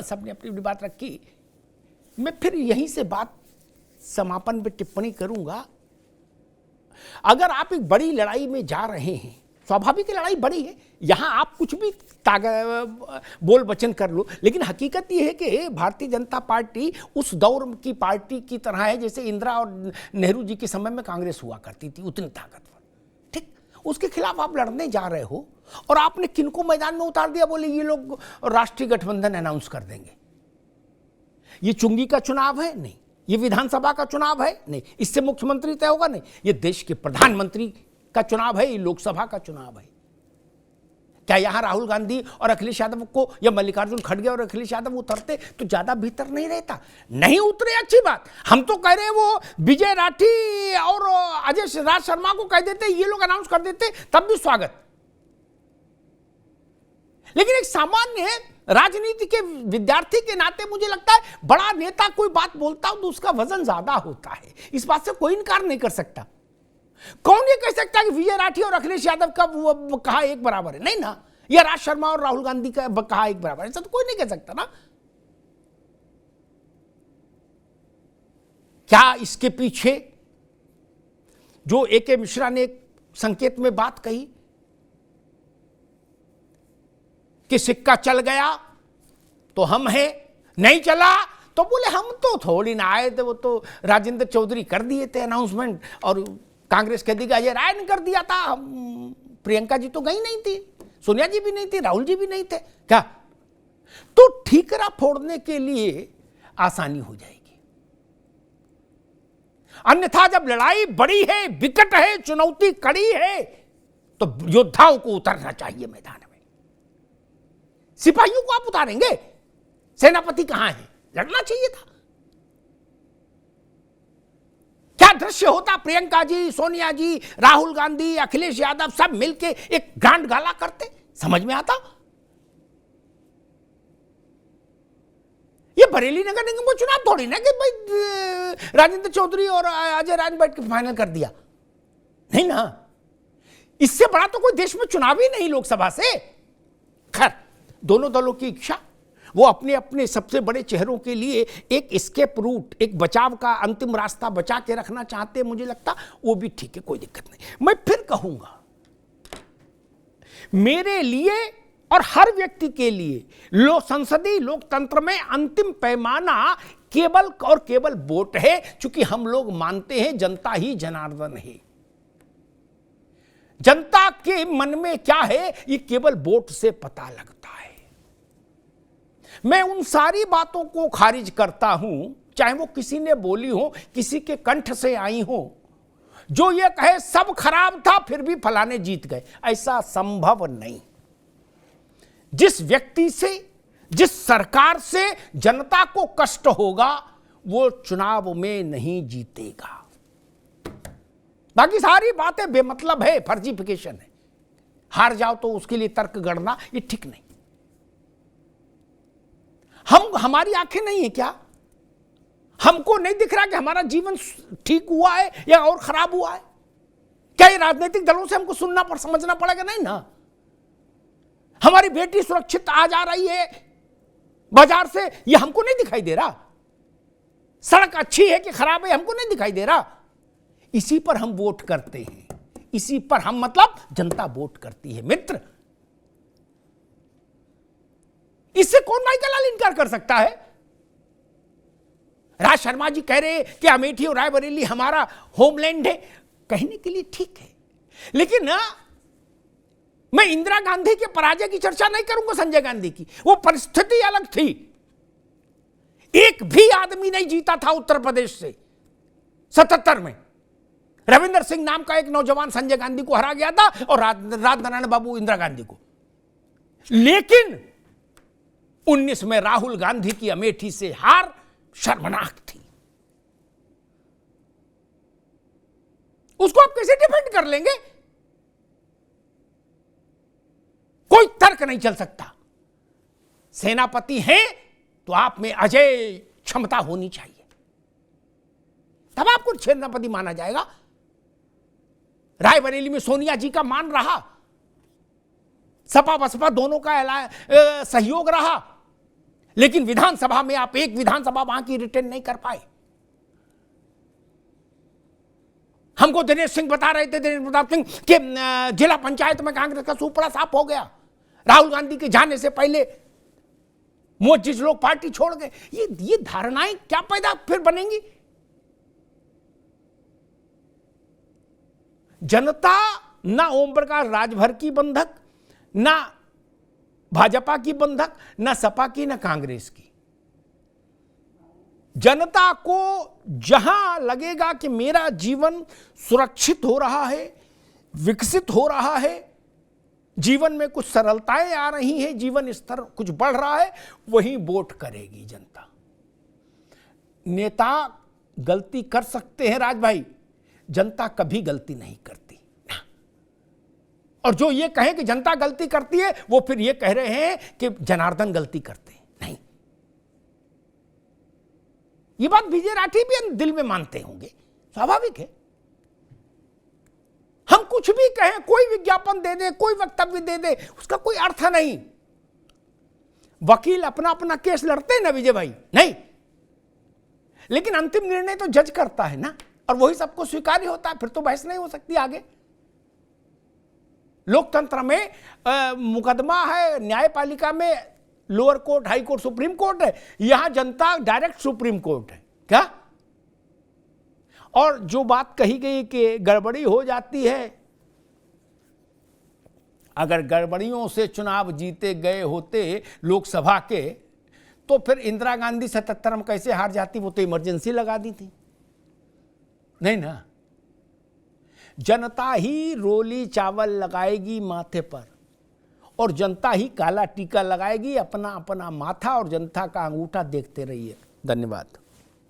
सबने अपनी अपनी बात रखी। मैं फिर यहीं से बात समापन पे टिप्पणी करूंगा। अगर आप एक बड़ी लड़ाई में जा रहे हैं, स्वाभाविक लड़ाई बड़ी है, यहां आप कुछ भी बोल वचन कर लो, लेकिन हकीकत यह है कि भारतीय जनता पार्टी उस दौर की पार्टी की तरह है जैसे इंदिरा और नेहरू जी के समय में कांग्रेस हुआ करती थी, उतनी ताकतवर। ठीक, उसके खिलाफ आप लड़ने जा रहे हो और आपने किनको मैदान में उतार दिया, बोले ये लोग राष्ट्रीय गठबंधन अनाउंस कर देंगे। ये चुंगी का चुनाव है? नहीं। ये विधानसभा का चुनाव है? नहीं। इससे मुख्यमंत्री तय होगा? नहीं। ये देश के प्रधानमंत्री का चुनाव है, ये लोकसभा का चुनाव है। क्या यहां राहुल गांधी और अखिलेश यादव को या मल्लिकार्जुन खड़गे और अखिलेश यादव उतरते तो ज्यादा भीतर नहीं रहता? नहीं उतरे, अच्छी बात। हम तो कह रहे हैं वो विजय राठी और अजय राज शर्मा को कह देते, ये लोग अनाउंस कर देते, तब भी स्वागत। लेकिन एक सामान्य राजनीति के विद्यार्थी के नाते मुझे लगता है बड़ा नेता कोई बात बोलता हो तो उसका वजन ज्यादा होता है, इस बात से कोई इनकार नहीं कर सकता। कौन ये कह सकता है कि विजय राठी और अखिलेश यादव का वो कहा एक बराबर है? नहीं ना। या राज शर्मा और राहुल गांधी का कहा एक बराबर है, ऐसा तो कोई नहीं कह सकता ना। क्या इसके पीछे जो ए.के. मिश्रा ने एक संकेत में बात कही कि सिक्का चल गया तो हम हैं, नहीं चला तो बोले हम तो थोड़ी ना आए थे, वो तो राजेंद्र चौधरी कर दिए थे अनाउंसमेंट और कांग्रेस के दिग्गज राय ने कर दिया था, प्रियंका जी तो गई नहीं थी, सोनिया जी भी नहीं थी, राहुल जी भी नहीं थे। क्या तो ठीकरा फोड़ने के लिए आसानी हो जाएगी। अन्यथा जब लड़ाई बड़ी है, विकट है, चुनौती कड़ी है, तो योद्धाओं को उतरना चाहिए मैदान में। सिपाहियों को आप उतारेंगे? सेनापति कहां है? लड़ना चाहिए था। क्या दृश्य होता, प्रियंका जी, सोनिया जी, राहुल गांधी, अखिलेश यादव सब मिलके एक ग्रांड गाला करते, समझ में आता। ये बरेली नगर निगम को चुनाव थोड़ी ना कि भाई राजेंद्र चौधरी और अजय राज बैठ के फाइनल कर दिया, नहीं ना। इससे बड़ा तो कोई देश में चुनाव ही नहीं लोकसभा से। खैर, दोनों दलों की इच्छा, वो अपने अपने सबसे बड़े चेहरों के लिए एक एस्केप रूट, एक बचाव का अंतिम रास्ता बचा के रखना चाहते हैं, मुझे लगता वो भी ठीक है, कोई दिक्कत नहीं। मैं फिर कहूंगा, मेरे लिए और हर व्यक्ति के लिए संसदीय लोकतंत्र में अंतिम पैमाना केवल और केवल वोट है, क्योंकि हम लोग मानते हैं जनता ही जनार्दन है। जनता के मन में क्या है ये केवल वोट से पता लगता है। मैं उन सारी बातों को खारिज करता हूं, चाहे वो किसी ने बोली हो, किसी के कंठ से आई हो, जो ये कहे सब खराब था फिर भी फलाने जीत गए। ऐसा संभव नहीं। जिस व्यक्ति से, जिस सरकार से जनता को कष्ट होगा वो चुनाव में नहीं जीतेगा। बाकी सारी बातें बेमतलब है, फर्जीफिकेशन है। हार जाओ तो उसके लिए तर्क गढ़ना ये ठीक नहीं। हमारी आंखें नहीं है क्या? हमको नहीं दिख रहा कि हमारा जीवन ठीक हुआ है या और खराब हुआ है? क्या ये राजनीतिक दलों से हमको सुनना पर समझना पड़ेगा? नहीं ना। हमारी बेटी सुरक्षित आ जा रही है बाजार से, ये हमको नहीं दिखाई दे रहा। सड़क अच्छी है कि खराब है हमको नहीं दिखाई दे रहा। इसी पर हम वोट करते हैं, इसी पर हम मतलब जनता वोट करती है मित्र। इससे कौन माइकल लाल इनकार कर सकता है? राज शर्मा जी कह रहे कि अमेठी और रायबरेली हमारा होमलैंड है, कहने के लिए ठीक है, लेकिन ना मैं इंदिरा गांधी के पराजय की चर्चा नहीं करूंगा, संजय गांधी की। वो परिस्थिति अलग थी। एक भी आदमी नहीं जीता था उत्तर प्रदेश से 77 में। रविंदर सिंह नाम का एक नौजवान संजय गांधी को हरा गया था और राजनारायण बाबू इंदिरा गांधी को। लेकिन 19 में राहुल गांधी की अमेठी से हार शर्मनाक थी। उसको आप कैसे डिफेंड कर लेंगे? कोई तर्क नहीं चल सकता। सेनापति हैं तो आप में अजय क्षमता होनी चाहिए, तब आपको सेनापति माना जाएगा। रायबरेली में सोनिया जी का मान रहा, सपा बसपा दोनों का सहयोग रहा, लेकिन विधानसभा में आप एक विधानसभा वहां की रिटेन नहीं कर पाए। हमको दिनेश सिंह बता रहे थे, दिनेश प्रताप सिंह, कि जिला पंचायत में कांग्रेस का सुपड़ा साफ हो गया, राहुल गांधी के जाने से पहले मोजिज लोग पार्टी छोड़ गए। ये धारणाएं क्या पैदा फिर बनेंगी? जनता ना ओम प्रकाश राजभर की बंधक, ना भाजपा की बंधक, ना सपा की, ना कांग्रेस की। जनता को जहां लगेगा कि मेरा जीवन सुरक्षित हो रहा है, विकसित हो रहा है, जीवन में कुछ सरलताएं आ रही हैं, जीवन स्तर कुछ बढ़ रहा है, वहीं वोट करेगी जनता। नेता गलती कर सकते हैं राज भाई, जनता कभी गलती नहीं करती। और जो ये कहे कि जनता गलती करती है, वो फिर ये कह रहे हैं कि जनार्दन गलती करते हैं। नहीं, ये बात विजय राठी भी दिल में मानते होंगे, स्वाभाविक है। हम कुछ भी कहें, कोई विज्ञापन दे दे, कोई वक्तव्य दे दे, उसका कोई अर्थ नहीं। वकील अपना अपना केस लड़ते हैं ना विजय भाई, नहीं, लेकिन अंतिम निर्णय तो जज करता है ना, और वही सबको स्वीकार्य होता है, फिर तो बहस नहीं हो सकती आगे। लोकतंत्र में मुकदमा है, न्यायपालिका में lower court, high court, supreme court है, यहां जनता डायरेक्ट सुप्रीम कोर्ट है क्या? और जो बात कही गई कि गड़बड़ी हो जाती है, अगर गड़बड़ियों से चुनाव जीते गए होते लोकसभा के, तो फिर इंदिरा गांधी 77 में कैसे हार जाती? वो तो इमरजेंसी लगा दी थी, नहीं ना। जनता ही रोली चावल लगाएगी माथे पर, और जनता ही काला टीका लगाएगी अपना अपना माथा, और जनता का अंगूठा देखते रहिए। धन्यवाद।